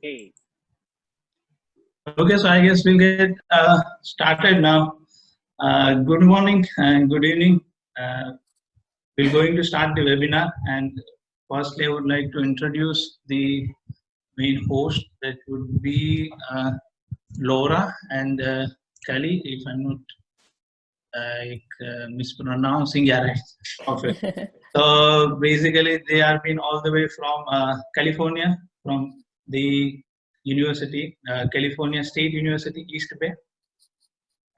Okay. Okay, so I guess we'll get started now. Good morning and good evening. We're going to start the webinar, and firstly, I would like to introduce the main host. That would be Laura and Kelly, if I'm not mispronouncing. Yeah, right. Okay. So basically, they have been all the way from California, from the university, California State University, East Bay.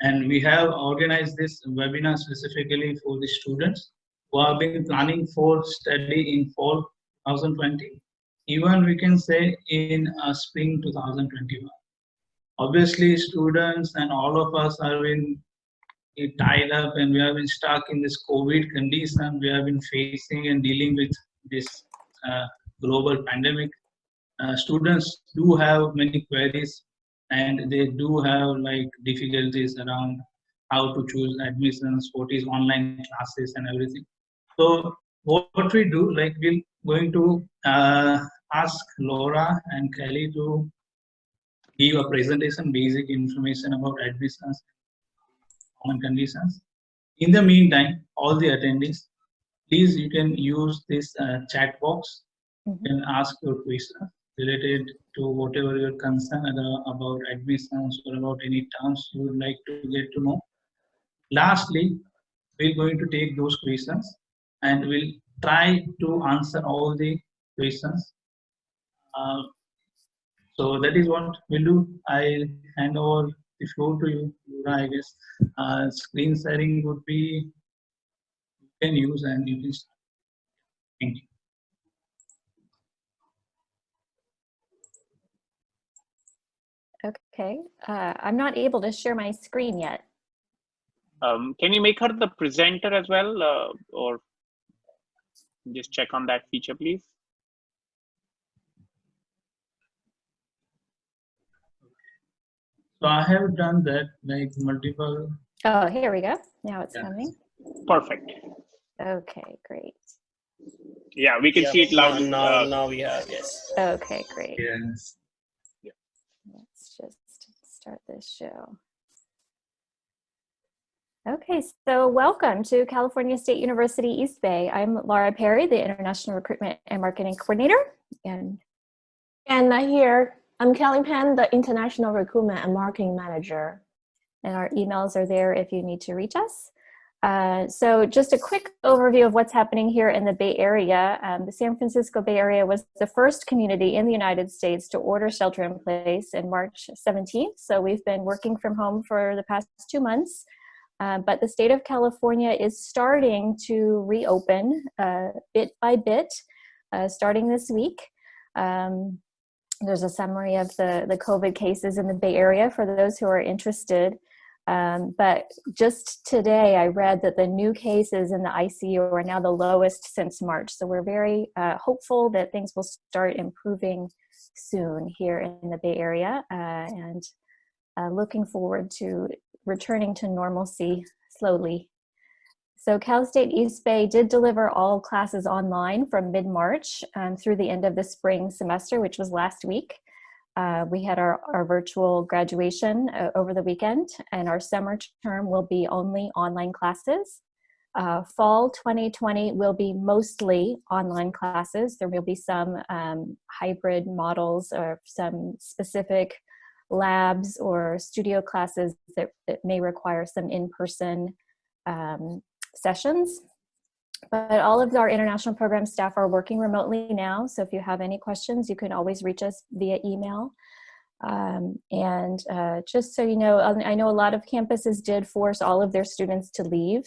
And we have organized this webinar specifically for the students who have been planning for study in fall 2020. Even we can say in spring 2021. Obviously, students and all of us have been tied up and we have been stuck in this COVID condition. We have been facing and dealing with this global pandemic. Students do have many queries and they do have like difficulties around how to choose admissions, what is online classes and everything. So what we do, like we're going to ask Laura and Kelly to give a presentation, basic information about admissions, common conditions. In the meantime, all the attendees, please you can use this chat box and ask your questions related to whatever your concern about admissions or about any terms you would like to get to know. Lastly, we're going to take those questions and we'll try to answer all the questions. So that is what we'll do. I hand over the floor to you, Laura, I guess. Screen sharing would be, you can use and you can start. Thank you. Okay, I'm not able to share my screen yet. Can you make her the presenter as well, or just check on that feature, please? So I have done that like multiple. Oh, here we go. Now it's coming. Perfect. Okay, great. Yeah, we can see it loud. Now we have, yes. Okay, great. Yes. Let's just start this show. Okay, so welcome to California State University East Bay. I'm Laura Perry, the International Recruitment and Marketing Coordinator. And here, I'm Kelly Pan, the International Recruitment and Marketing Manager. And our emails are there if you need to reach us. So just a quick overview of what's happening here in the Bay Area. The San Francisco Bay Area was the first community in the United States to order shelter in place in March 17th. So we've been working from home for the past 2 months. But the state of California is starting to reopen bit by bit, starting this week. There's a summary of the COVID cases in the Bay Area for those who are interested. But just today, I read that the new cases in the ICU are now the lowest since March. So we're very hopeful that things will start improving soon here in the Bay Area, and looking forward to returning to normalcy slowly. So Cal State East Bay did deliver all classes online from mid-March through the end of the spring semester, which was last week. We had our virtual graduation over the weekend, and our summer term will be only online classes. Fall 2020 will be mostly online classes. There will be some hybrid models or some specific labs or studio classes that may require some in-person sessions. But all of our international program staff are working remotely now. So if you have any questions, you can always reach us via email. Just so you know, I know a lot of campuses did force all of their students to leave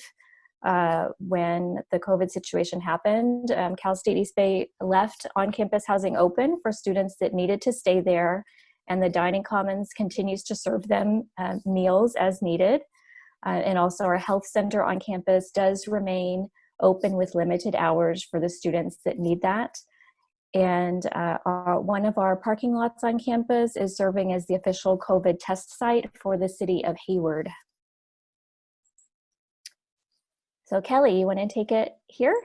when the COVID situation happened. Cal State East Bay left on-campus housing open for students that needed to stay there, and the Dining Commons continues to serve them meals as needed. And also our health center on campus does remain open with limited hours for the students that need that. And one of our parking lots on campus is serving as the official COVID test site for the city of Hayward. So Kelly, you want to take it here?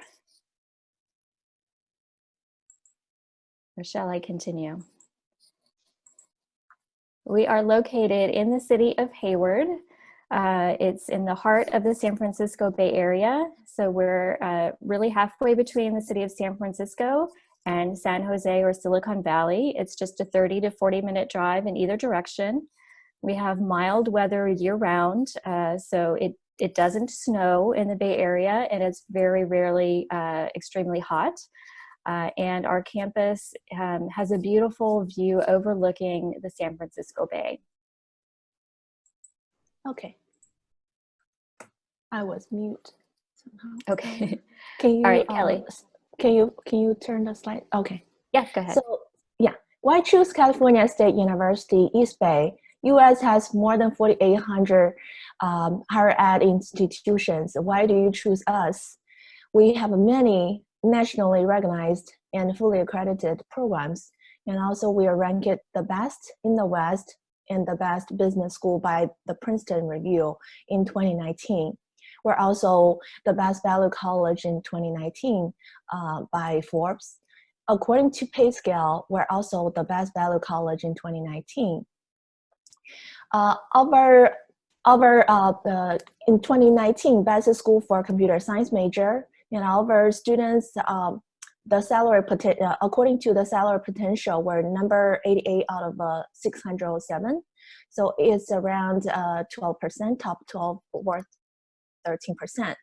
Or shall I continue? We are located in the city of Hayward. It's in the heart of the San Francisco Bay Area. So we're really halfway between the city of San Francisco and San Jose or Silicon Valley. It's just a 30 to 40-minute drive in either direction. We have mild weather year-round, so it doesn't snow in the Bay Area, and it's very rarely extremely hot. And our campus has a beautiful view overlooking the San Francisco Bay. Okay. I was mute somehow. Okay. Can you, All right, Kelly. Can you turn the slide? Okay. Yeah, go ahead. So yeah, why choose California State University East Bay? U.S. has more than 4,800 higher ed institutions. Why do you choose us? We have many nationally recognized and fully accredited programs, and also we are ranked the best in the West and the best business school by the Princeton Review in 2019. We're also the best value college in 2019 by Forbes. According to pay scale, we're also the best value college in 2019. In 2019, best school for computer science major, and our students, the salary according to the salary potential, we're number 88 out of 607. So it's around 12%, top 12 worth 13%.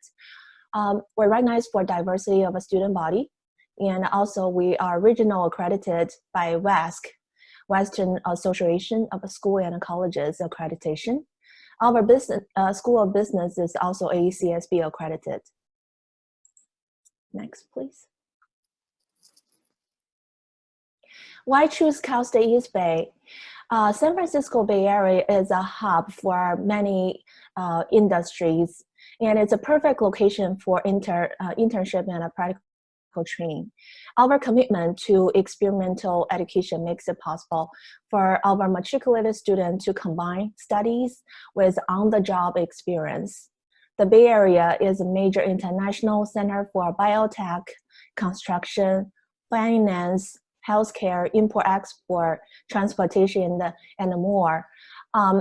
We're recognized for diversity of a student body, and also we are regional accredited by WASC, Western Association of School and Colleges accreditation. Our business School of Business is also AECSB accredited. Next, please. Why choose Cal State East Bay? San Francisco Bay Area is a hub for many industries, and it's a perfect location for internship and a practical training. Our commitment to experimental education makes it possible for our matriculated students to combine studies with on-the-job experience. The Bay Area is a major international center for biotech, construction, finance, healthcare, import-export, transportation, and more.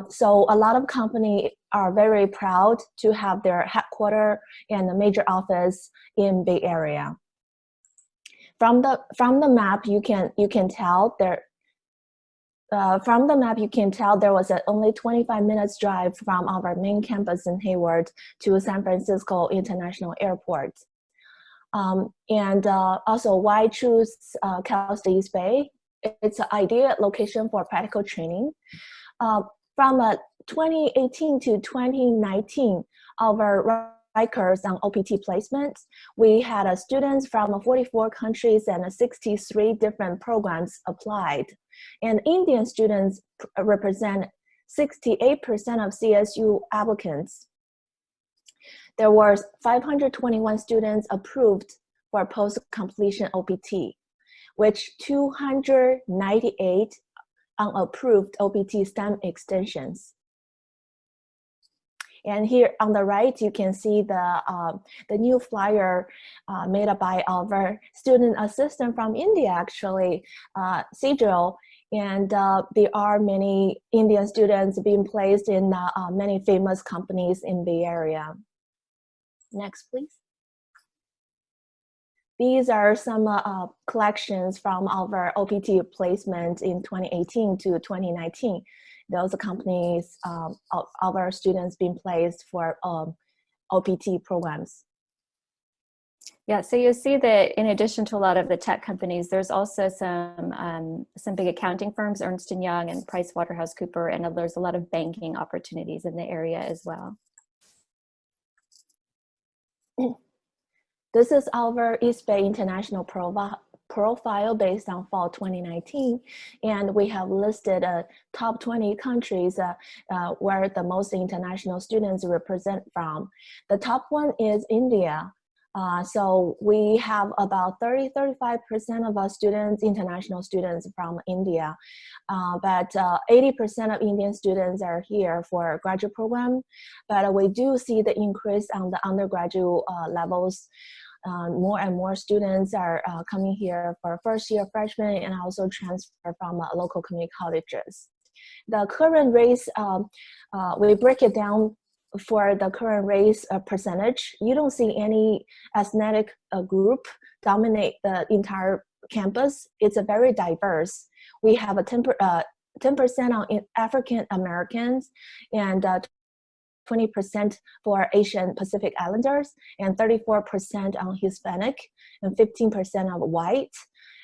So a lot of companies are very proud to have their headquarters and a major office in Bay Area. From the map, you can tell there. From the map, you can tell there was only 25 minutes drive from our main campus in Hayward to San Francisco International Airport. Also, why choose Cal State East Bay? It's an ideal location for practical training. From 2018 to 2019, our records on OPT placements, we had students from 44 countries and 63 different programs applied. And Indian students represent 68% of CSU applicants. There were 521 students approved for post-completion OPT, which 298 unapproved OPT STEM extensions. And here on the right, you can see the new flyer made by our student assistant from India, actually, Sejal. And there are many Indian students being placed in many famous companies in Bay Area. Next, please. These are some collections from our OPT placement in 2018 to 2019. Those companies, our students being placed for OPT programs. Yeah, so you see that in addition to a lot of the tech companies, there's also some big accounting firms, Ernst & Young and PricewaterhouseCoopers, and there's a lot of banking opportunities in the area as well. This is our East Bay International profile based on fall 2019, and we have listed top 20 countries where the most international students represent from. The top one is India. So we have about 35% of our students, international students from India, but 80% of Indian students are here for a graduate program, but we do see the increase on the undergraduate levels. More and more students are coming here for first year freshmen and also transfer from local community colleges. The current race, we break it down for the current race percentage. You don't see any ethnic group dominate the entire campus. It's a very diverse. We have a 10% on African Americans and 20% for Asian Pacific Islanders, and 34% on Hispanic, and 15% of white,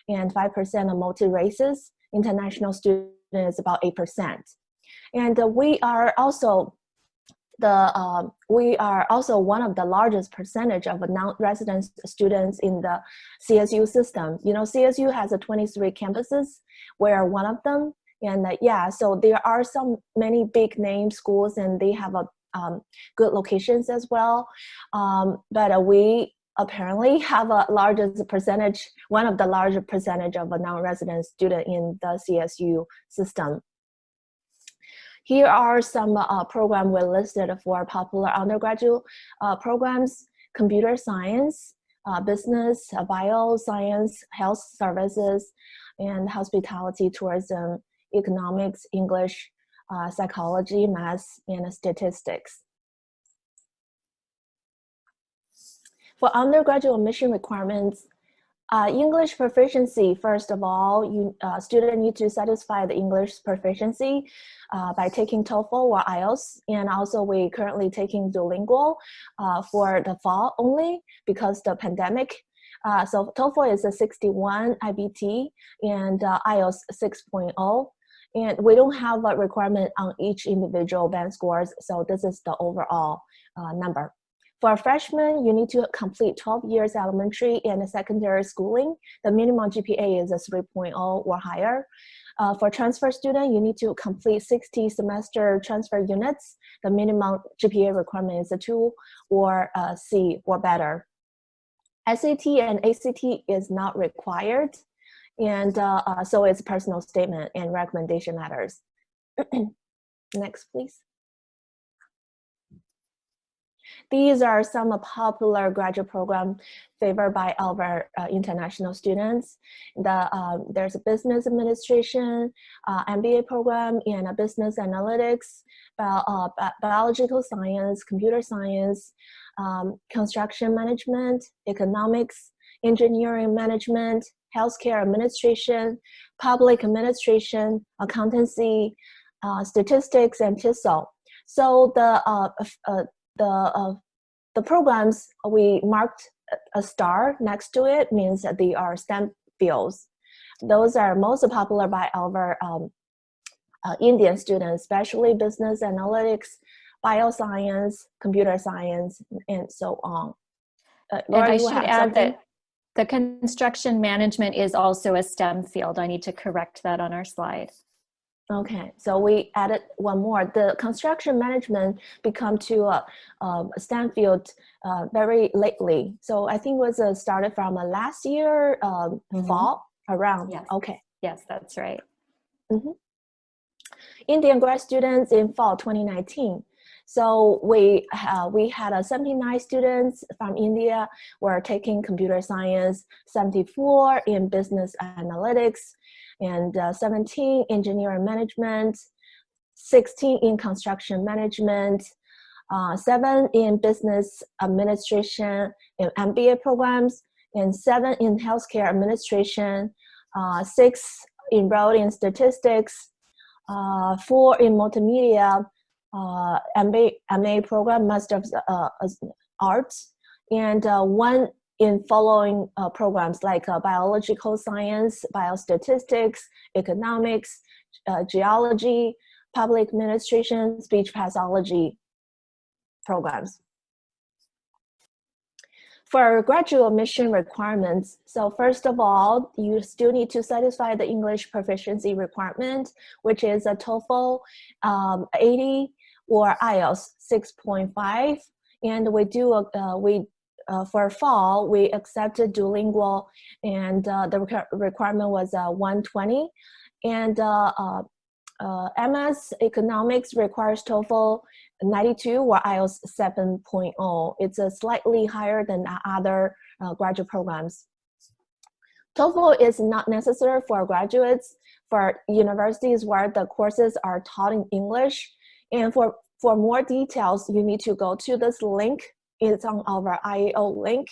and 5% of multi-races. International students about 8%. And we are also one of the largest percentage of non-resident students in the CSU system. You know, CSU has 23 campuses. We're one of them. And yeah, so there are many big name schools, and they have good locations as well. But we apparently have one of the largest percentage of a non-resident student in the CSU system. Here are some programs we listed for popular undergraduate programs: computer science, business, bioscience, health services, and hospitality, tourism, economics, English, psychology, math, and statistics. For undergraduate admission requirements, English proficiency, first of all, students need to satisfy the English proficiency by taking TOEFL or IELTS, and also we currently taking Duolingo for the fall only because the pandemic. So TOEFL is a 61 IBT and IELTS 6.0. And we don't have a requirement on each individual band scores, so this is the overall number. For freshmen, you need to complete 12 years elementary and secondary schooling. The minimum GPA is a 3.0 or higher. For transfer student, you need to complete 60 semester transfer units. The minimum GPA requirement is a 2 or a C or better. SAT and ACT is not required. And so it's personal statement and recommendation letters. Next, please. These are some popular graduate programs favored by our international students. There's a business administration, MBA program, and a business analytics, biological science, computer science, construction management, economics, engineering management, healthcare administration, public administration, accountancy, statistics, and TESOL. So the programs we marked a star next to it means that they are STEM fields. Those are most popular by our Indian students, especially business analytics, bioscience, computer science, and so on. Laura, and I should add that the construction management is also a STEM field. I need to correct that on our slide. Okay, so we added one more. The construction management become to a STEM field very lately. So I think it was started from last year fall around. Yes. Okay. Yes, that's right. Indian grad students in fall 2019. So we had 79 students from India were taking computer science, 74 in business analytics, and 17 engineering management, 16 in construction management, 7 in business administration and MBA programs, and 7 in healthcare administration, 6 enrolled in statistics, 4 in multimedia, MA program, Master of Arts, and 1 in following programs like biological science, biostatistics, economics, geology, public administration, speech pathology programs. For graduate admission requirements, so first of all, you still need to satisfy the English proficiency requirement, which is a TOEFL 80 or IELTS 6.5. And we do for fall, we accepted Duolingo, and the requirement was 120. And MS Economics requires TOEFL 92 or IELTS 7.0. It's slightly higher than other graduate programs. TOEFL is not necessary for graduates, for universities where the courses are taught in English. And for more details, you need to go to this link. It's on our IAO link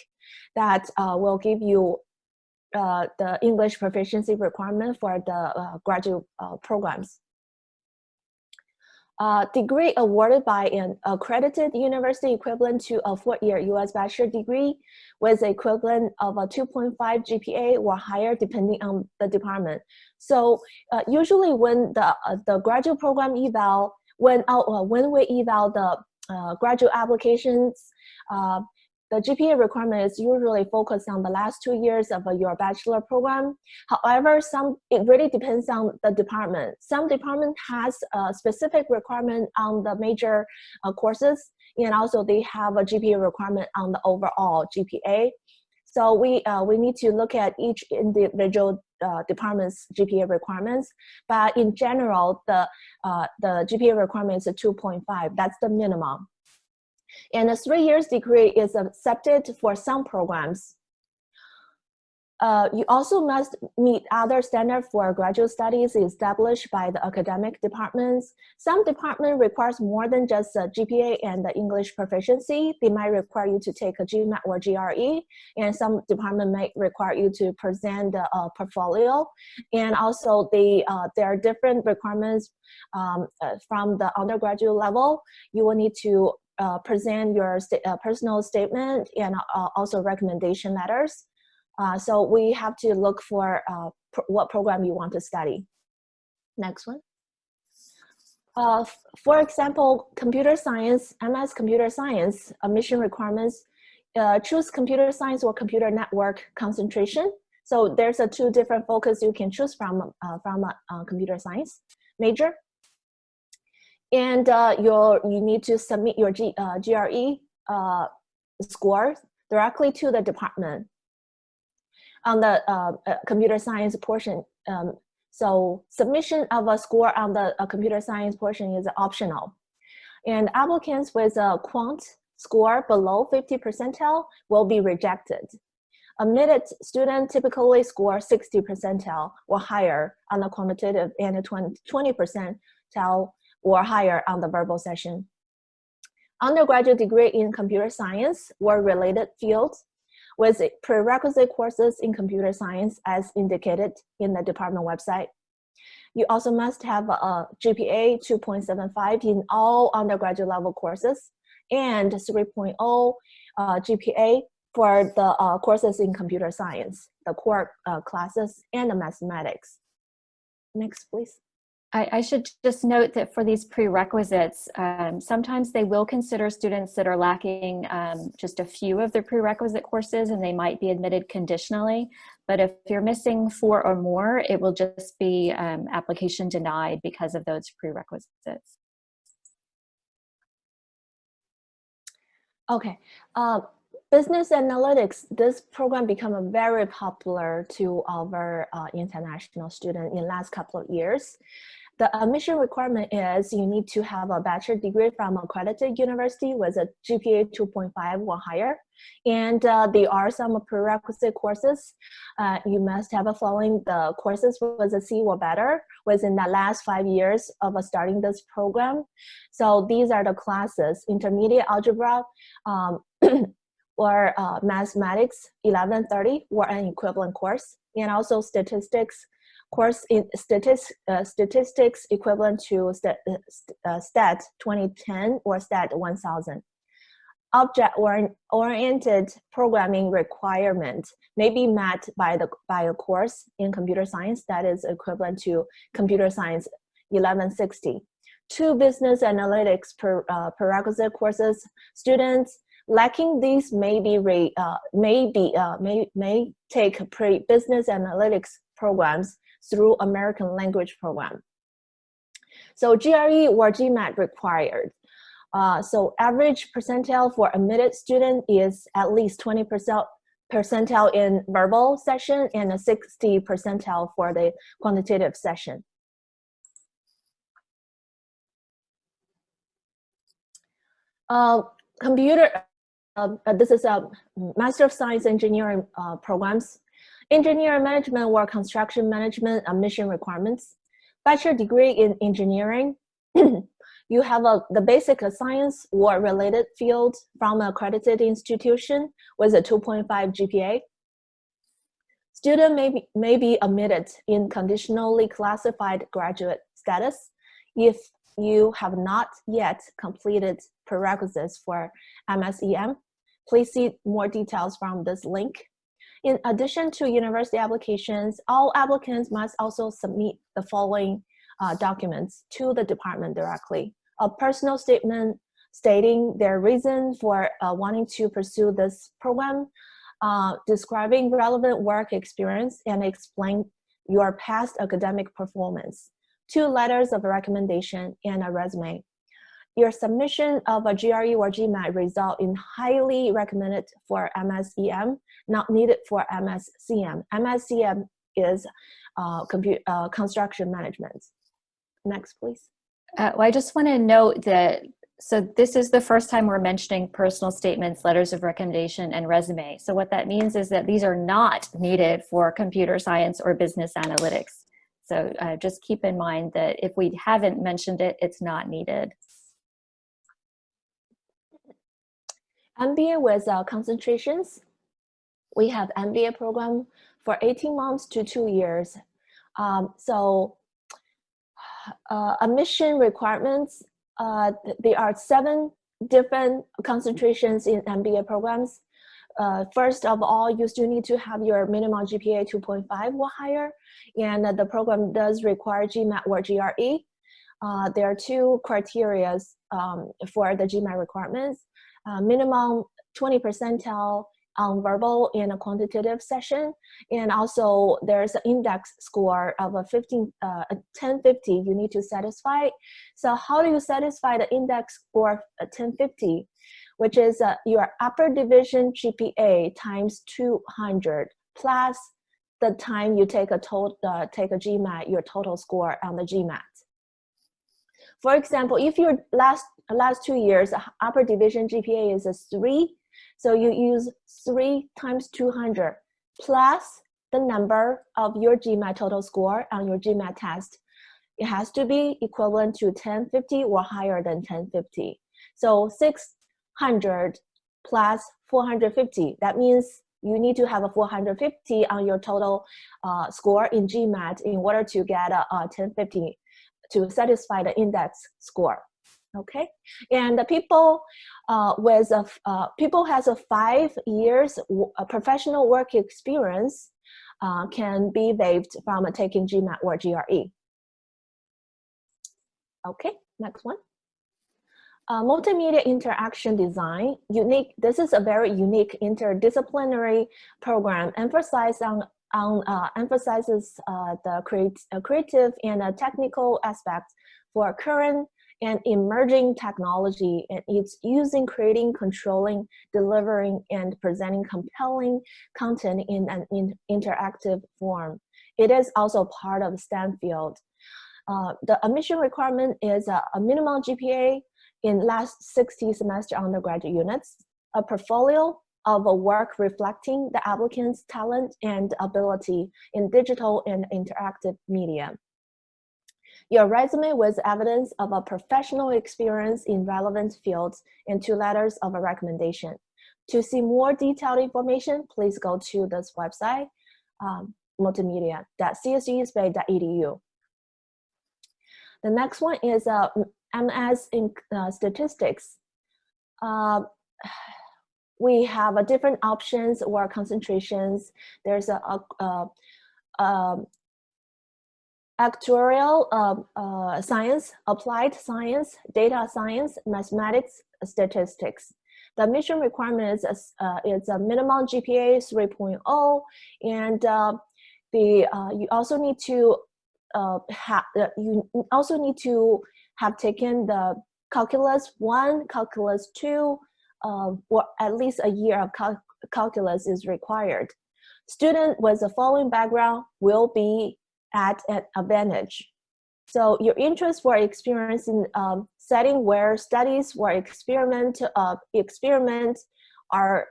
that will give you the English proficiency requirement for the graduate programs. Degree awarded by an accredited university equivalent to a 4-year US bachelor degree with equivalent of a 2.5 GPA or higher depending on the department. So usually when the graduate program eval, when we eval the graduate applications, the GPA requirement is usually focused on the last 2 years of your bachelor program. However, it really depends on the department. Some department has a specific requirement on the major courses, and also they have a GPA requirement on the overall GPA. So we need to look at each individual department's GPA requirements. But in general, the GPA requirement is a 2.5. That's the minimum. And a 3 years degree is accepted for some programs. You also must meet other standards for graduate studies established by the academic departments. Some department requires more than just a GPA and the English proficiency. They might require you to take a GMAT or GRE, and some department might require you to present a portfolio. And also there are different requirements from the undergraduate level. You will need to present your personal statement and also recommendation letters. So we have to look for what program you want to study. Next one. For example, computer science, MS computer science, admission requirements, choose computer science or computer network concentration. So there's two different focus you can choose from computer science major. And you need to submit your GRE score directly to the department on the computer science portion. So submission of a score on the computer science portion is optional. And applicants with a quant score below 50 percentile will be rejected. Admitted student typically score 60 percentile or higher on the quantitative and 20 percentile or higher on the verbal session. Undergraduate degree in computer science or related fields with prerequisite courses in computer science as indicated in the department website. You also must have a GPA 2.75 in all undergraduate level courses and 3.0 GPA for the courses in computer science, the core classes, and the mathematics. Next, please. I should just note that for these prerequisites, sometimes they will consider students that are lacking just a few of the prerequisite courses, and they might be admitted conditionally. But if you're missing 4 or more, it will just be application denied because of those prerequisites. Okay. Business analytics, this program became very popular to our international students in the last couple of years. The admission requirement is you need to have a bachelor degree from accredited university with a GPA 2.5 or higher. And there are some prerequisite courses. You must have following the courses with a C or better within the last 5 years of starting this program. So these are the classes: intermediate algebra, or mathematics 1130 or an equivalent course, and also statistics course in statistics equivalent to STAT 2010 or STAT 1000. Object-oriented programming requirement may be met by a course in computer science that is equivalent to computer science 1160. 2 business analytics prerequisite courses. Students lacking these may take business analytics programs through American language program. So GRE or GMAT required. So average percentile for admitted student is at least 20 percentile in verbal session and a 60 percentile for the quantitative session. This is a Master of Science Engineering programs. Engineering management or construction management admission requirements. Bachelor degree in engineering. You have the basic science or related field from an accredited institution with a 2.5 GPA. Student may be admitted in conditionally classified graduate status if you have not yet completed prerequisites for MSEM. Please see more details from this link. In addition to university applications, all applicants must also submit the following documents to the department directly. A personal statement stating their reason for wanting to pursue this program, describing relevant work experience, and explain your past academic performance. 2 letters of recommendation and a resume. Your submission of a GRE or GMAT result in highly recommended for MSEM, not needed for MSCM. MSCM is construction management. Next, please. Well, I just want to note that, so this is the first time we're mentioning personal statements, letters of recommendation, and resume. So what that means is that these are not needed for computer science or business analytics. So just keep in mind that if we haven't mentioned it, it's not needed. MBA with concentrations. We have MBA program for 18 months to 2 years. Admission requirements, there are 7 different concentrations in MBA programs. First of all, you still need to have your minimum GPA 2.5 or higher, and the program does require GMAT or GRE. There are 2 criteria for the GMAT requirements. Minimum 20 percentile on verbal and a quantitative session, and also there's an index score of a 1050 you need to satisfy. So how do you satisfy the index score of 1050, which is your upper division GPA times 200 plus the time you take a GMAT, your total score on the GMAT. For example, if your last 2 years upper division GPA is a 3, so you use 3 times 200 plus the number of your GMAT total score on your GMAT test. It has to be equivalent to 1050 or higher than 1050. So 600 plus 450, that means you need to have a 450 on your total score in GMAT in order to get a 1050 to satisfy the index score. Okay, and the people people has a 5 years professional work experience can be waived from taking GMAT or GRE. Okay, next one. Multimedia interaction design, unique. This is a very unique interdisciplinary program emphasizes the creative and technical aspects for current and emerging technology, and it's using creating, controlling, delivering, and presenting compelling content in an interactive form. It is also part of STEM field. The admission requirement is a minimum GPA in last 60 semester undergraduate units, a portfolio of a work reflecting the applicant's talent and ability in digital and interactive media. Your resume with evidence of a professional experience in relevant fields and 2 letters of a recommendation. To see more detailed information, please go to this website, multimedia.csueastbay.edu. The next one is MS in statistics. We have different options or concentrations. There's actuarial science, applied science, data science, mathematics, statistics. The admission requirement is a minimum GPA 3.0, and you also need to have taken the calculus 1, calculus 2, or at least a year of calculus is required. Student with the following background will be at an advantage. So your interest for experience in setting where studies or experiments are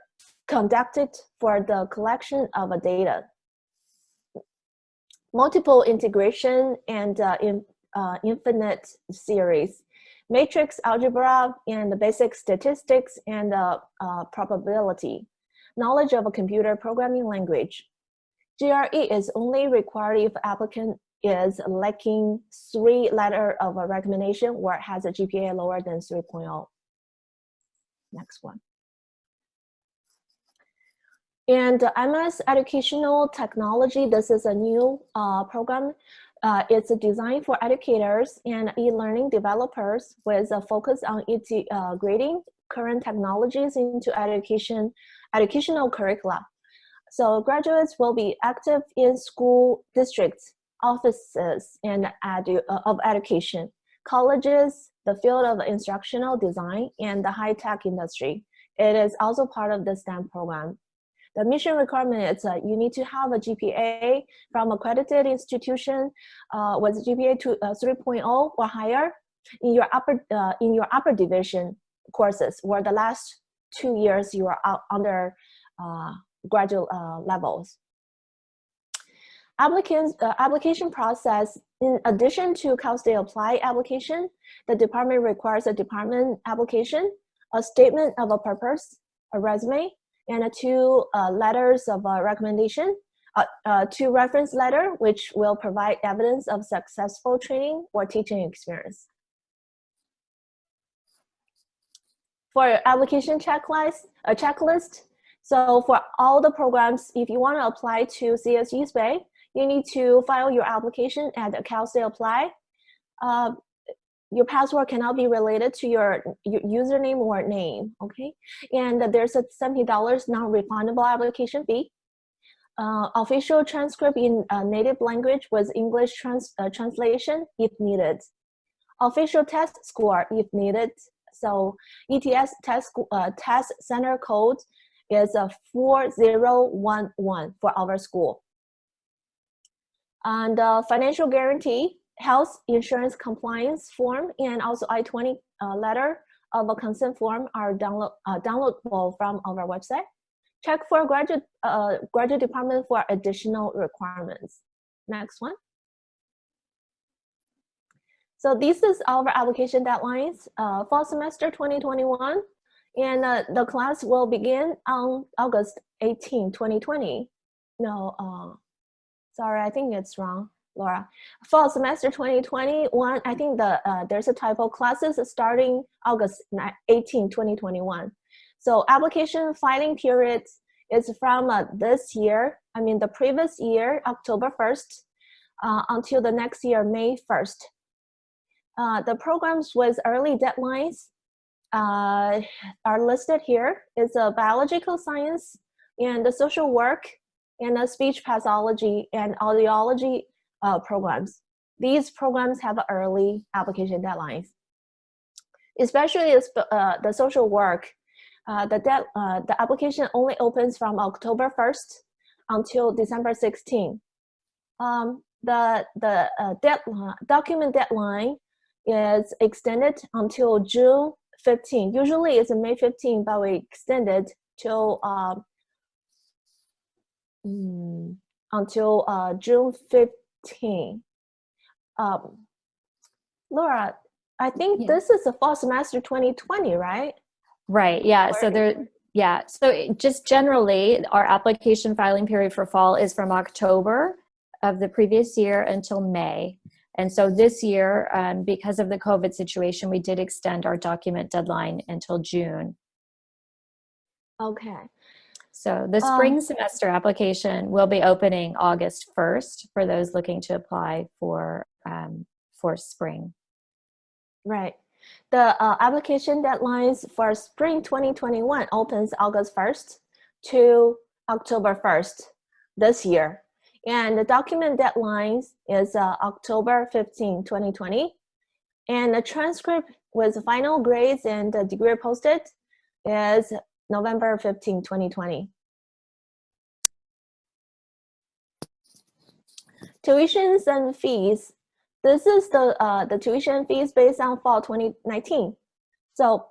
conducted for the collection of data. multiple integration and infinite series, matrix algebra and basic statistics and probability, knowledge of a computer programming language. GRE is only required if applicant is lacking 3 letters of a recommendation or has a GPA lower than 3.0. Next one. And MS Educational Technology, this is a new program. It's designed for educators and e-learning developers with a focus on integrating current technologies into educational curricula. So graduates will be active in school districts, offices, and of education, colleges, the field of instructional design, and the high-tech industry. It is also part of the STEM program. The mission requirement is you need to have a GPA from accredited institution with a GPA to 3.0 or higher in your upper division courses, where the last 2 years you are under graduate levels. Application process, in addition to Cal State Apply application, the department requires a department application, a statement of a purpose, a resume, and 2 letters of recommendation, 2 reference letter, which will provide evidence of successful training or teaching experience. For application checklist, so for all the programs, if you want to apply to CS East Bay, you need to file your application at Cal State Apply. Your password cannot be related to your username or name, okay? And there's a $70 non-refundable application fee. Official transcript in native language with English translation if needed. Official test score if needed. So ETS test center code is 4011 for our school. And financial guarantee, health insurance compliance form, and also I-20 letter of a consent form are downloadable from our website. Check for graduate department for additional requirements. Next one. So this is our application deadlines, fall semester 2021, and the class will begin on August 18, 2020. No, sorry, I think it's wrong. Laura, fall semester 2021, I think there's a typo, classes starting August 18, 2021. So application filing period is from this year, I mean the previous year, October 1st, until the next year, May 1st. The programs with early deadlines are listed here. It's a biological science and the social work and the speech pathology and audiology programs. These programs have early application deadlines. Especially the social work, the application only opens from October 1st until December 16. The document deadline is extended until June 15. Usually it's May 15, but we extended till until June 15. Laura, I think this is the fall semester 2020, right? Right, yeah, so just generally, our application filing period for fall is from October of the previous year until May. And so this year, because of the COVID situation, we did extend our document deadline until June. Okay. So the spring semester application will be opening August 1st for those looking to apply for spring. Right. The application deadlines for spring 2021 opens August 1st to October 1st this year. And the document deadlines is October 15, 2020. And the transcript with final grades and the degree posted is November 15, 2020. Tuitions and fees. This is the tuition fees based on fall 2019. So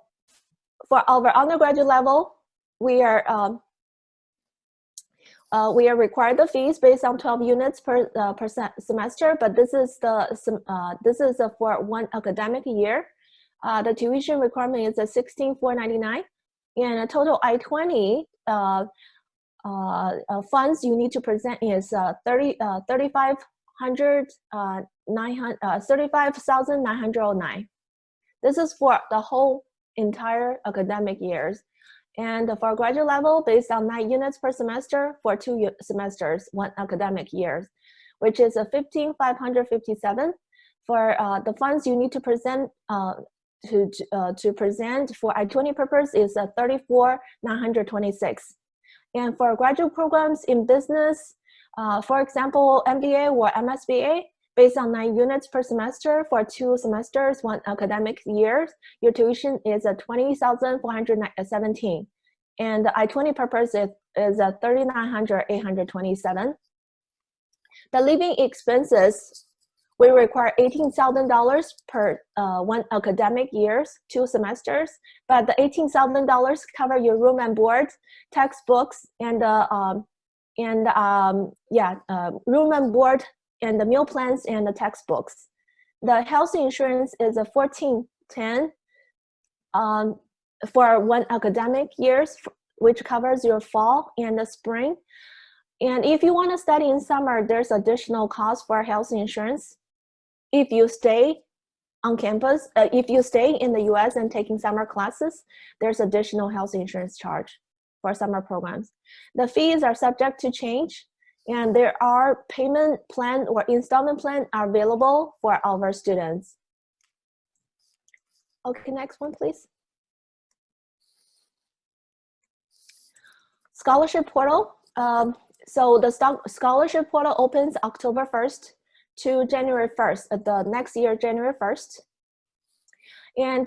for our undergraduate level, we are We are required the fees based on 12 units per semester, but this is for one academic year. The tuition requirement is $16,499, and a total I-20 funds you need to present is $35,909. This is for the whole entire academic years. And for graduate level, based on 9 units per semester for 2 semesters, 1 academic year, which is $15,557. For the funds you need to present to present for I-20 purpose is $34,926. And for graduate programs in business, for example, MBA or MSBA, based on 9 units per semester for 2 semesters, 1 academic year, your tuition is $20,417. And the I-20 purpose is $39,827. The living expenses, we require $18,000 per 1 academic years, 2 semesters, but the $18,000 cover your room and board, textbooks, and room and board, and the meal plans and the textbooks. The health insurance is a $14,10 for 1 academic years, which covers your fall and the spring. And if you want to study in summer, there's additional cost for health insurance. If you stay on campus, if you stay in the US and taking summer classes, there's additional health insurance charge for summer programs. The fees are subject to change, and there are payment plan or installment plan are available for our students. Okay, next one, please. Scholarship portal. So the scholarship portal opens October 1st to January 1st, the next year, January 1st. And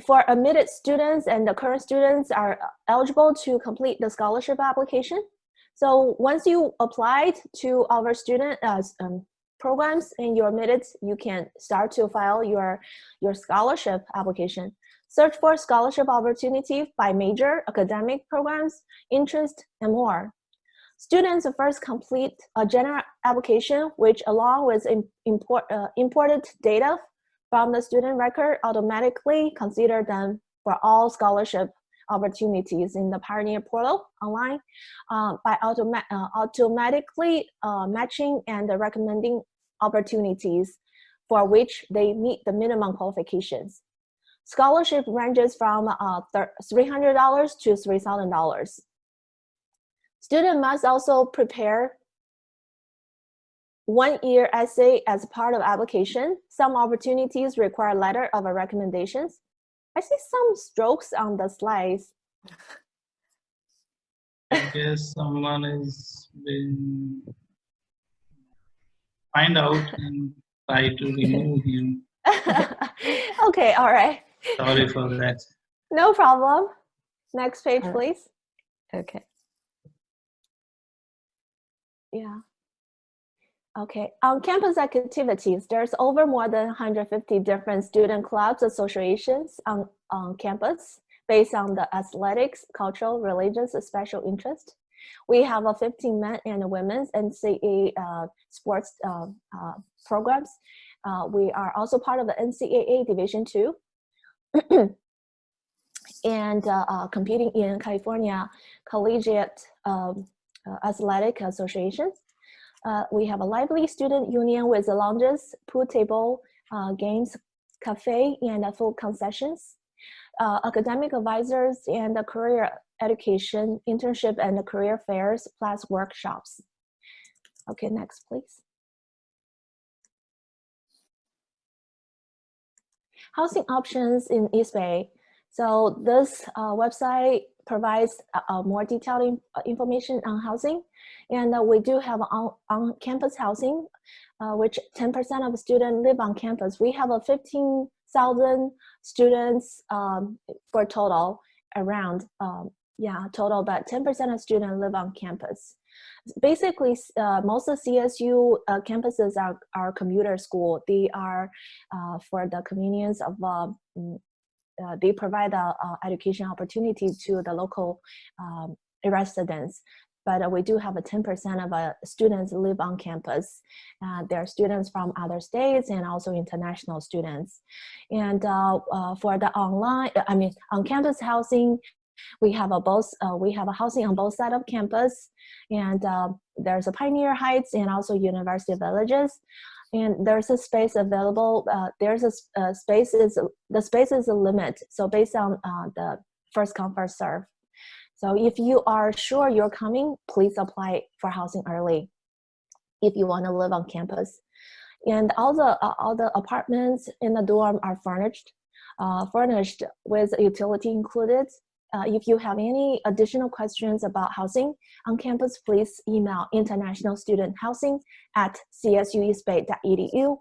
for admitted students and the current students are eligible to complete the scholarship application. So once you applied to our student programs and you're admitted, you can start to file your scholarship application. Search for scholarship opportunity by major, academic programs, interest, and more. Students first complete a general application, which along with imported data from the student record automatically consider them for all scholarship opportunities in the Pioneer portal online by automatically matching and recommending opportunities for which they meet the minimum qualifications. Scholarship ranges from $300 to $3,000. Student must also prepare 1-year essay as part of application. Some opportunities require letter of recommendations. I see some strokes on the slides. I guess someone has been find out and try to remove him. Okay, all right. Sorry for that. No problem. Next page, please. Okay. Yeah. Okay. On campus activities, there's over more than 150 different student clubs, associations on campus based on the athletics, cultural, religious, special interest. We have a 15 men and women's NCAA sports programs. We are also part of the NCAA Division II and competing in California Collegiate Athletic Association. We have a lively student union with lounges, pool table, games, cafe, and food concessions. Academic advisors and career education, internship and career fairs, plus workshops. Okay, next, please. Housing options in East Bay. So this website provides more detailed information on housing. And we do have on-campus housing, which 10% of students live on campus. We have 15,000 students for total around, total, but 10% of students live on campus. Basically, most of CSU campuses are commuter school. They are for the convenience of they provide education opportunity to the local residents. but we do have a 10% of students live on campus. There are students from other states and also international students. And for the on-campus housing, we have a housing on both sides of campus, and there's a Pioneer Heights and also University Villages, and there's a space available. The space is a limit, so based on the first come first serve. So if you are sure you're coming, please apply for housing early if you want to live on campus. And all the apartments in the dorm are furnished with utility included. If you have any additional questions about housing on campus, please email internationalstudenthousing@csueastbay.edu.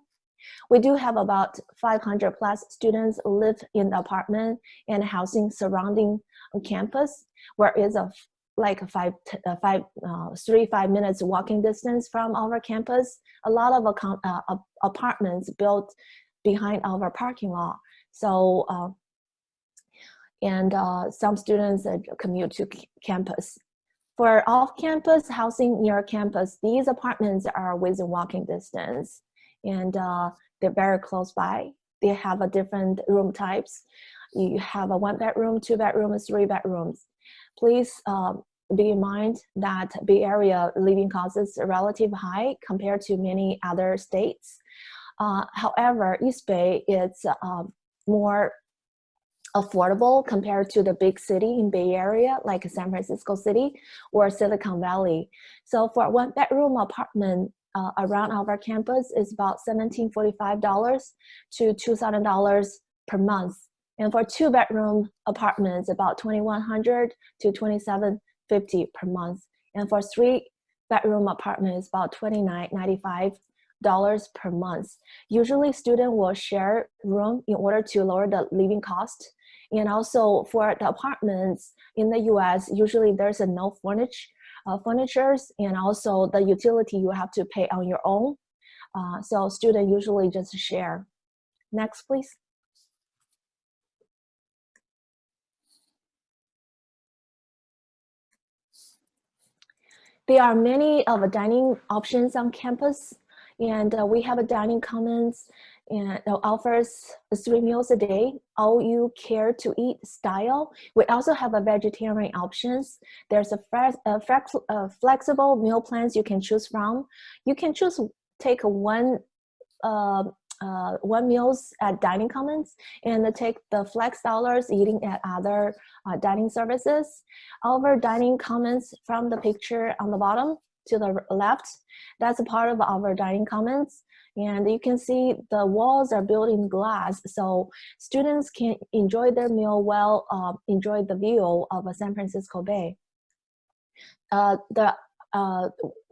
We do have about 500 plus students live in the apartment and housing surrounding campus, where it's like 5 minutes walking distance from our campus. A lot of apartments built behind our parking lot. So, some students commute to campus. For off-campus housing near campus, these apartments are within walking distance, and they're very close by. They have a different room types. You have a 1-bedroom, 2-bedroom, 3 bedrooms. Please be in mind that Bay Area living costs is relatively high compared to many other states. However, East Bay is more affordable compared to the big city in Bay Area, like San Francisco City or Silicon Valley. So for a 1-bedroom apartment around our campus is about $1,745 to $2,000 per month. And for 2-bedroom apartments, about $2,100 to $2,750 per month. And for 3-bedroom apartments, about $2,995 per month. Usually students will share room in order to lower the living cost. And also for the apartments in the US, usually there's no furnitures, and also the utility you have to pay on your own. So students usually just share. Next, please. There are many of the dining options on campus, and we have a dining commons and offers 3 meals a day, all you care to eat style. We also have a vegetarian options. There's a flexible meal plans you can choose from. You can take one meals at dining commons and take the flex dollars eating at other dining services. Our dining commons from the picture on the bottom to the left, that's a part of our dining commons. And you can see the walls are built in glass, so students can enjoy their meal while enjoy the view of San Francisco Bay.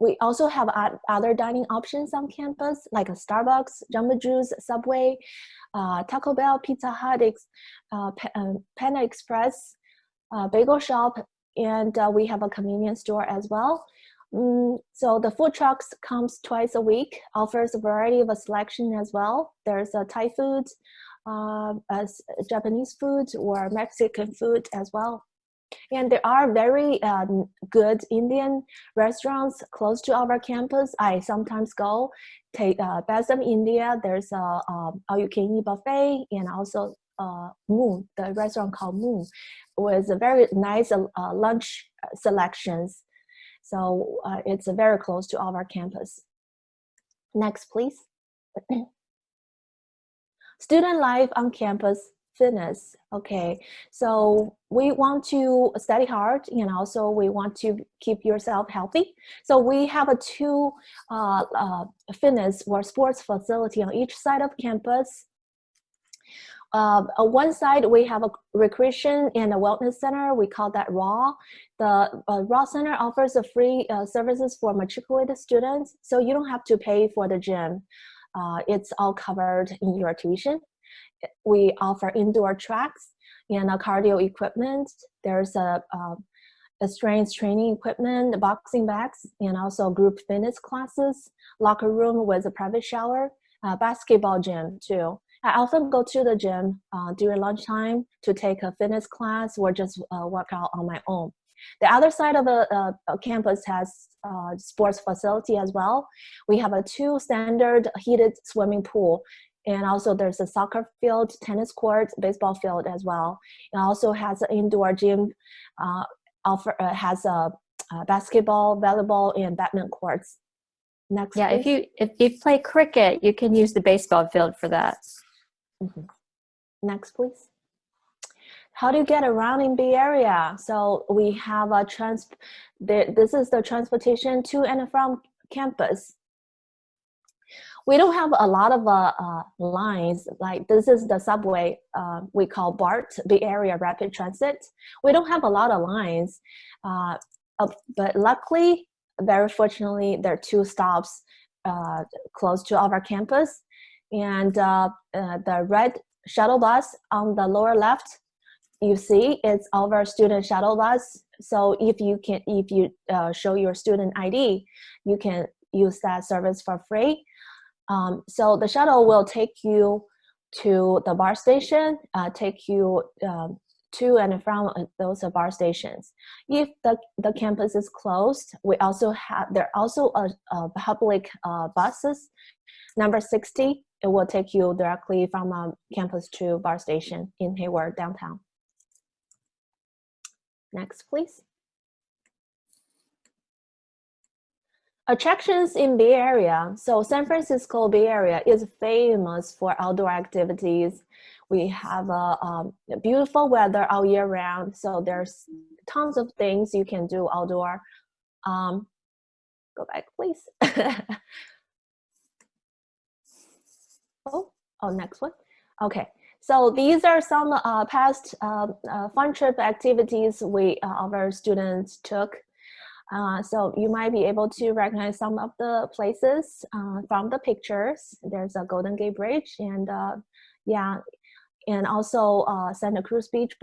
We also have other dining options on campus, like a Starbucks, Jamba Juice, Subway, Taco Bell, Pizza Hut, Panda Express, Bagel Shop, and we have a convenience store as well. So the food trucks comes twice a week, offers a variety of a selection as well. There's a Thai food, Japanese food, or Mexican food as well. And there are very good Indian restaurants close to our campus. I sometimes go. Best of India, there's a all-you-can-eat buffet, and also Moon, the restaurant called Moon, with a very nice lunch selections. So it's very close to our campus. Next, please. Student life on campus. Fitness. Okay, so we want to study hard, and also we want to keep yourself healthy. So we have a 2 fitness or sports facility on each side of campus. On one side, we have a recreation and a wellness center. We call that RAW. The RAW Center offers a free services for matriculated students, so you don't have to pay for the gym. It's all covered in your tuition. We offer indoor tracks and cardio equipment. There's a strength training equipment, boxing bags, and also group fitness classes, locker room with a private shower, basketball gym too. I often go to the gym during lunchtime to take a fitness class or just work out on my own. The other side of the campus has sports facility as well. We have a 2 standard heated swimming pool, and also there's a soccer field, tennis court, baseball field as well. It also has an indoor gym, has a basketball, volleyball, and badminton courts. Next, Yeah, please. if you play cricket, you can use the baseball field for that. Mm-hmm. Next, please. How do you get around in Bay Area? So we have a this is the transportation to and from campus. We don't have a lot of lines, like this is the subway we call BART, Bay Area Rapid Transit. We don't have a lot of lines, but luckily, very fortunately, there are 2 stops close to our campus, and the red shuttle bus on the lower left, you see it's our student shuttle bus. So if you show your student ID, you can use that service for free. So the shuttle will take you to the bar station, take you to and from those bar stations. If the campus is closed, there are also a public buses, number 60. It will take you directly from campus to bar station in Hayward downtown. Next, please. Attractions in Bay Area. So San Francisco Bay Area is famous for outdoor activities. We have a beautiful weather all year round. So there's tons of things you can do outdoor. Go back, please. Oh, next one. Okay. So these are some past fun trip activities our students took. So you might be able to recognize some of the places from the pictures. There's a Golden Gate Bridge, and and also Santa Cruz Beach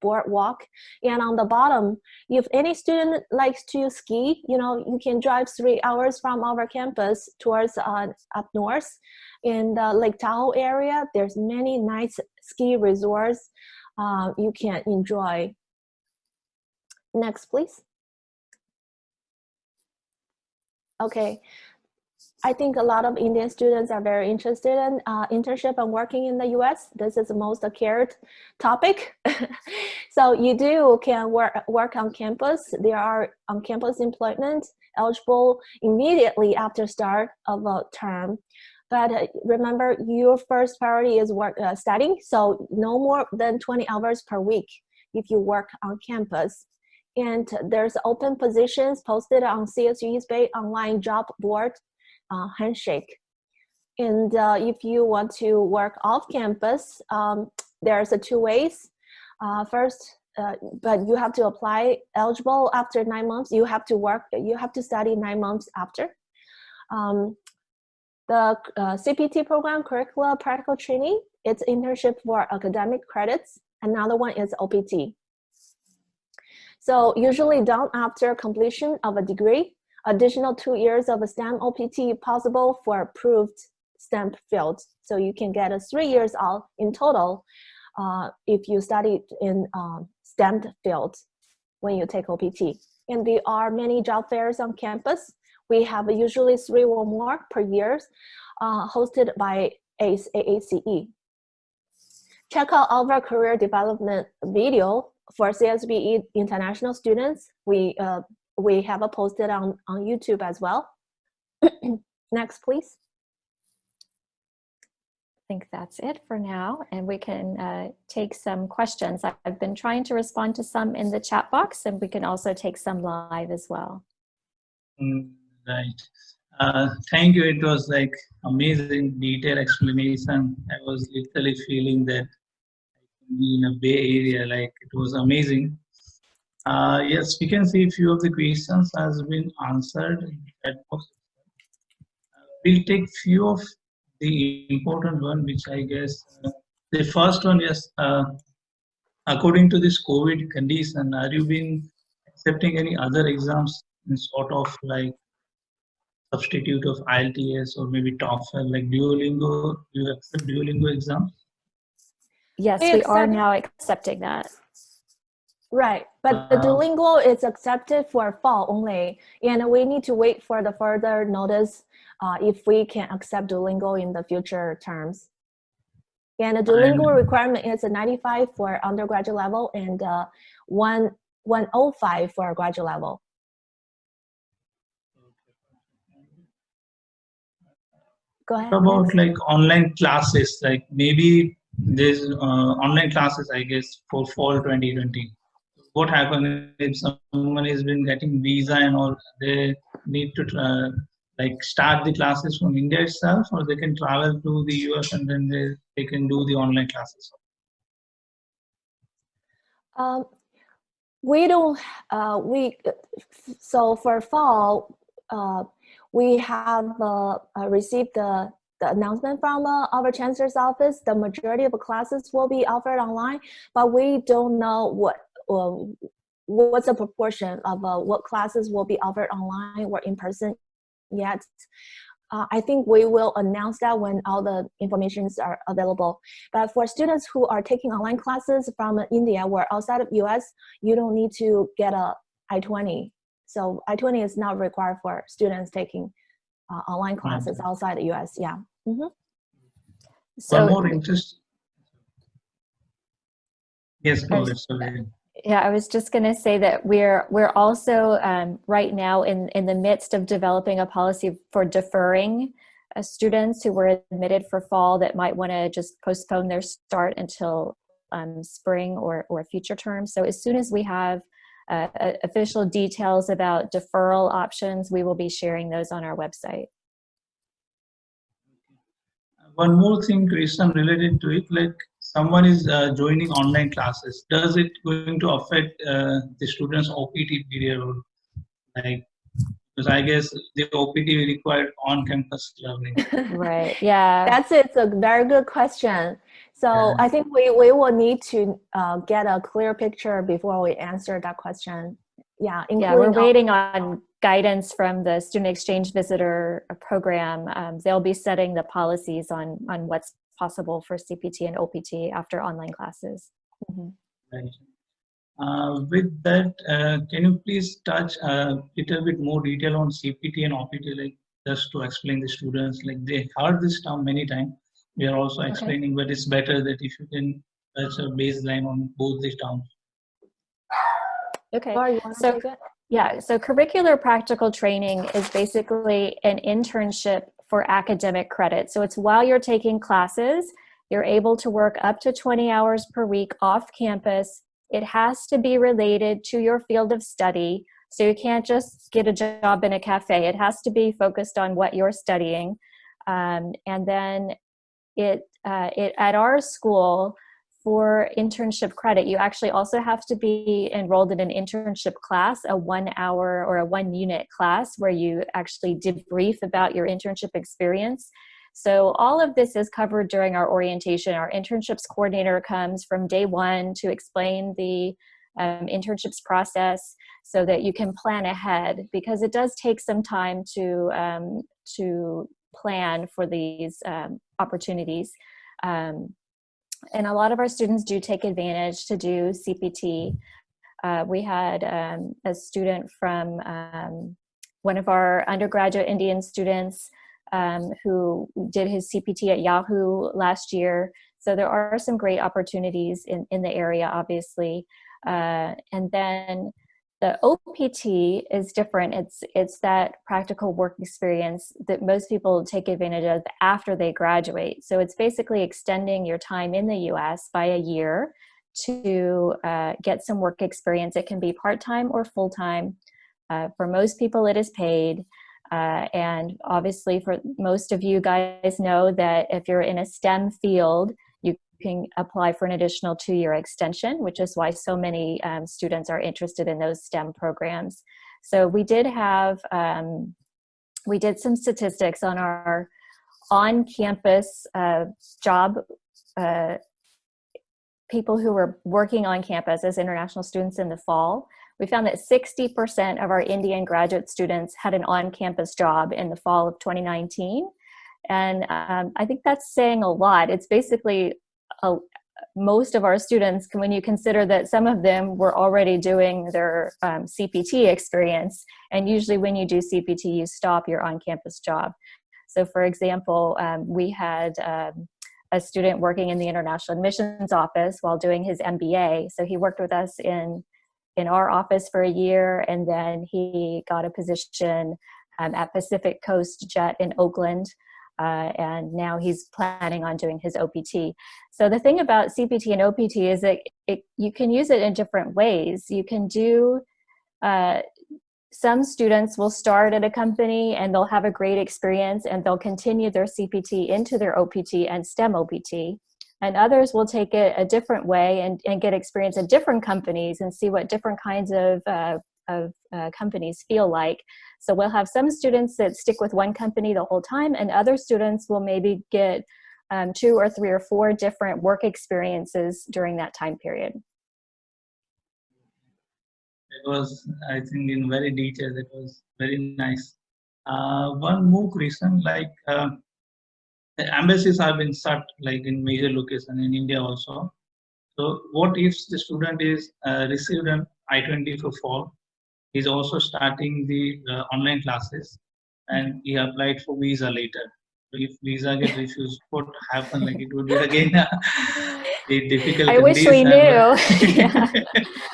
boardwalk. And on the bottom, if any student likes to ski, you can drive 3 hours from our campus towards up north. In the Lake Tahoe area, there's many nice ski resorts you can enjoy. Next, please. Okay. I think a lot of Indian students are very interested in internship and working in the US. This is the most cared topic. So you can work on campus. There are on-campus employment eligible immediately after start of a term. But remember, your first priority is studying, so no more than 20 hours per week if you work on campus. And there's open positions posted on CSU East Bay online job board, Handshake. And if you want to work off campus, there's 2 ways. First, but you have to apply eligible after 9 months. You have to study 9 months after. The CPT program, curricula practical training, it's internship for academic credits. Another one is OPT. So usually done after completion of a degree, additional 2 years of a STEM OPT possible for approved STEM fields. So you can get 3 years out in total if you studied in STEM fields when you take OPT. And there are many job fairs on campus. We have usually 3 or more per year hosted by AACE. Check out our career development video for CSBE international students. We have a posted on YouTube as well. Next, please. I think that's it for now, and we can take some questions. I've been trying to respond to some in the chat box, and we can also take some live as well. Right. Thank you. It was like amazing detailed explanation. I was literally feeling that in a Bay Area, like it was amazing. Yes, we can see a few of the questions has been answered. We'll take few of the important one, which I guess the first one is according to this COVID condition, are you been accepting any other exams in sort of like substitute of IELTS or maybe TOEFL, like Duolingo? Do you accept Duolingo exams? Yes, we are now accepting that. Right, but the Duolingo is accepted for fall only, and we need to wait for the further notice if we can accept Duolingo in the future terms. And the Duolingo requirement is a 95 for undergraduate level and 105 for graduate level. Go ahead. What about like online classes? Like maybe there's online classes, I guess, for fall 2020. What happens if someone has been getting visa and all? They need to like start the classes from India itself, or they can travel to the US and then they can do the online classes. We don't. So for fall, we have received the announcement from our chancellor's office. The majority of the classes will be offered online, but we don't know what's the proportion of what classes will be offered online or in person yet. I think we will announce that when all the informations are available. But for students who are taking online classes from India or outside of US, you don't need to get a I-20. So I-20 is not required for students taking online classes outside the US. Yeah. Mm-hmm. So more interest. Yes, go ahead. Yeah, I was just going to say that we're also right now in the midst of developing a policy for deferring students who were admitted for fall that might want to just postpone their start until spring or future term. So as soon as we have official details about deferral options, we will be sharing those on our website. One more thing, Krishna, related to it, like someone is joining online classes. Does it going to affect the students' OPT period? Or like, because I guess the OPT required on-campus learning. Right. Yeah. That's it. It's a very good question. So I think we will need to get a clear picture before we answer that question. Yeah. We're waiting on guidance from the Student Exchange Visitor Program. They'll be setting the policies on what's possible for CPT and OPT after online classes. Mm-hmm. Right. With that, can you please touch a little bit more detail on CPT and OPT, like just to explain the students, like they heard this term many times. We are also explaining, but it's better that if you can touch a baseline on both these terms. Okay. Laura, you want to take it? Yeah, so curricular practical training is basically an internship for academic credit. So it's while you're taking classes, you're able to work up to 20 hours per week off campus. It has to be related to your field of study. So you can't just get a job in a cafe. It has to be focused on what you're studying. And then it at our school, for internship credit, you actually also have to be enrolled in an internship class, a 1 hour or a 1 unit class where you actually debrief about your internship experience. So all of this is covered during our orientation. Our internships coordinator comes from day one to explain the internships process so that you can plan ahead, because it does take some time to plan for these opportunities. And a lot of our students do take advantage to do CPT. We had a student from one of our undergraduate Indian students who did his CPT at Yahoo last year. So there are some great opportunities in the area, obviously. And then the OPT is different. It's that practical work experience that most people take advantage of after they graduate. So it's basically extending your time in the US by a year to get some work experience. It can be part-time or full-time. For most people, it is paid. And obviously, for most of you guys know that if you're in a STEM field, you can apply for an additional 2-year extension, which is why so many students are interested in those STEM programs. So we did have, we did some statistics on our on-campus job, people who were working on campus as international students in the fall. We found that 60% of our Indian graduate students had an on-campus job in the fall of 2019. And I think that's saying a lot. It's basically most of our students, when you consider that some of them were already doing their CPT experience, and usually when you do CPT, you stop your on-campus job. So for example, we had a student working in the International Admissions Office while doing his MBA. So he worked with us in our office for a year, and then he got a position at Pacific Coast Jet in Oakland. And now he's planning on doing his OPT. So the thing about CPT and OPT is that you can use it in different ways. You can do, some students will start at a company and they'll have a great experience and they'll continue their CPT into their OPT and STEM OPT. And others will take it a different way and get experience at different companies and see what different kinds of companies feel like. So we'll have some students that stick with one company the whole time, and other students will maybe get 2 or 3 or 4 different work experiences during that time period. It was, I think, in very detailed. It was very nice. One more question, like the embassies have been shut, like in major locations in India also. So what if the student is received an I-20 for fall? He's also starting the online classes, and he applied for visa later. So if visa get refused, what happens? Like it would be again a difficult. I wish we knew. Yeah.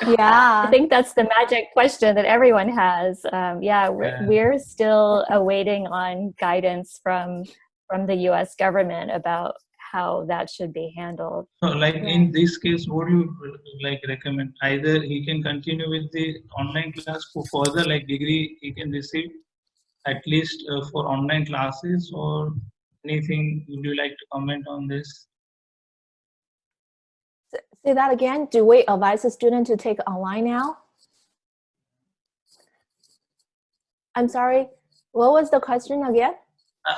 Yeah. I think that's the magic question that everyone has. We're still awaiting on guidance from the U.S. government about how that should be handled. So, like in this case, would you like recommend either he can continue with the online class for further like degree he can receive at least for online classes, or anything? Would you like to comment on this? Say that again. Do we advise a student to take online now? I'm sorry. What was the question again?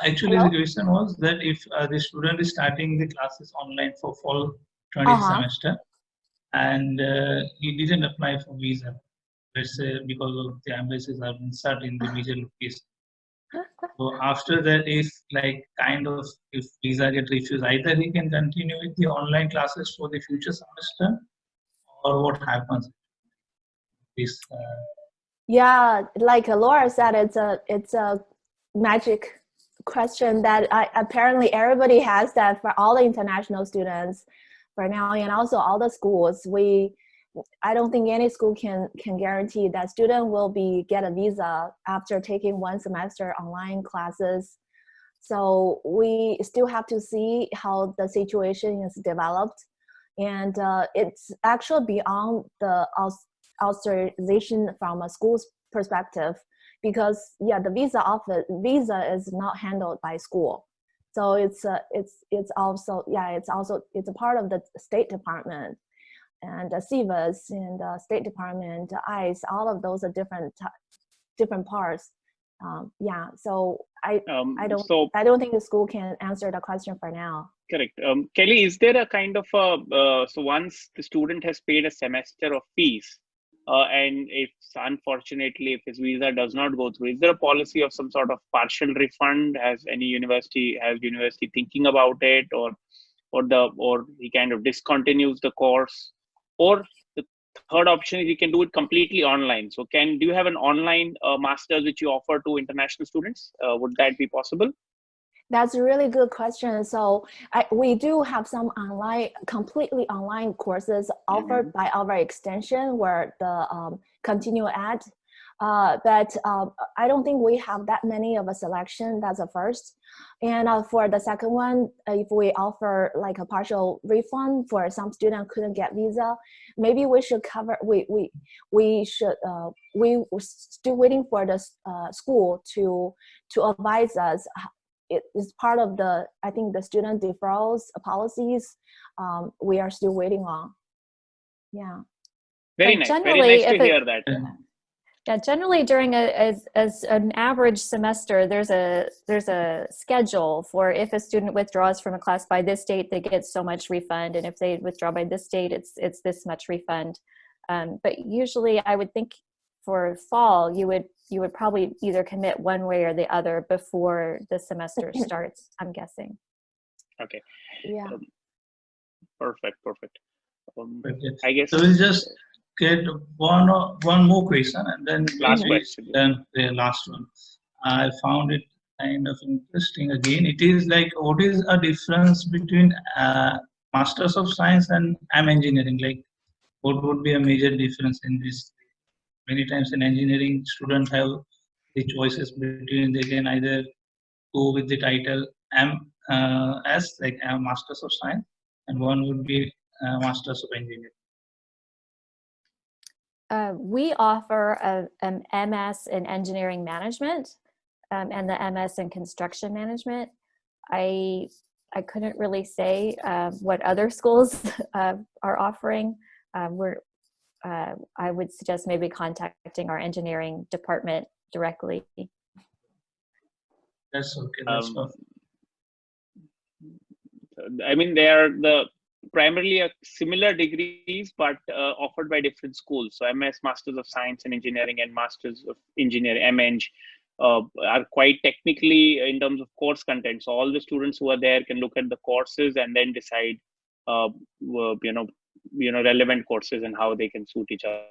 Actually, Hello? the question was that if the student is starting the classes online for fall 20 semester, and he didn't apply for visa, let's say because of the embassies have been shut in the major locations. So after that, if like kind of if visa get refused, either he can continue with the online classes for the future semester, or what happens? This Yeah, like Laura said, it's a magic question that apparently everybody has that for all the international students for now, and also all the schools. I don't think any school can guarantee that student will get a visa after taking 1 semester online classes. So we still have to see how the situation is developed, and it's actually beyond the authorization from a school's perspective, because the visa is not handled by school. So it's a part of the State Department, and the CVAS and the State Department, ICE, all of those are different parts. So I don't think the school can answer the question for now. Correct. Kelly, is there a kind of so once the student has paid a semester of fees, and if unfortunately if his visa does not go through, is there a policy of some sort of partial refund? Has university thinking about it, or he kind of discontinues the course, or the third option is he can do it completely online? So do you have an online master's which you offer to international students? Would that be possible? That's a really good question. So we do have some completely online courses offered by our extension, where the continue ed. But I don't think we have that many of a selection. That's the first. And for the second one, if we offer like a partial refund for some student couldn't get visa, maybe we should cover. We still waiting for the school to advise us. It is part of I think the student deferrals policies. We are still waiting on. Yeah. Very nice. Very nice to hear that. Yeah, generally during as an average semester, there's a schedule for if a student withdraws from a class by this date, they get so much refund, and if they withdraw by this date, it's this much refund. But usually, I would think for fall, you would probably either commit one way or the other before the semester starts, I'm guessing. Okay. Yeah. Perfect. Okay. I guess So we'll just get one more question and then last we question. then the last one. I found it kind of interesting. Again, it is like, what is a difference between Masters of Science and engineering? Like, what would be a major difference in this? Many times in engineering, students have the choices between, they can either go with the title as like a Masters of Science, and one would be Masters of Engineering. We offer an MS in engineering management and the MS in construction management. I couldn't really say what other schools are offering. I would suggest maybe contacting our engineering department directly. That's okay. That's I mean, they are primarily similar degrees, but offered by different schools. So MS, Masters of Science and Engineering, and Masters of Engineering, MEng, are quite technically in terms of course content. So all the students who are there can look at the courses and then decide, relevant courses and how they can suit each other.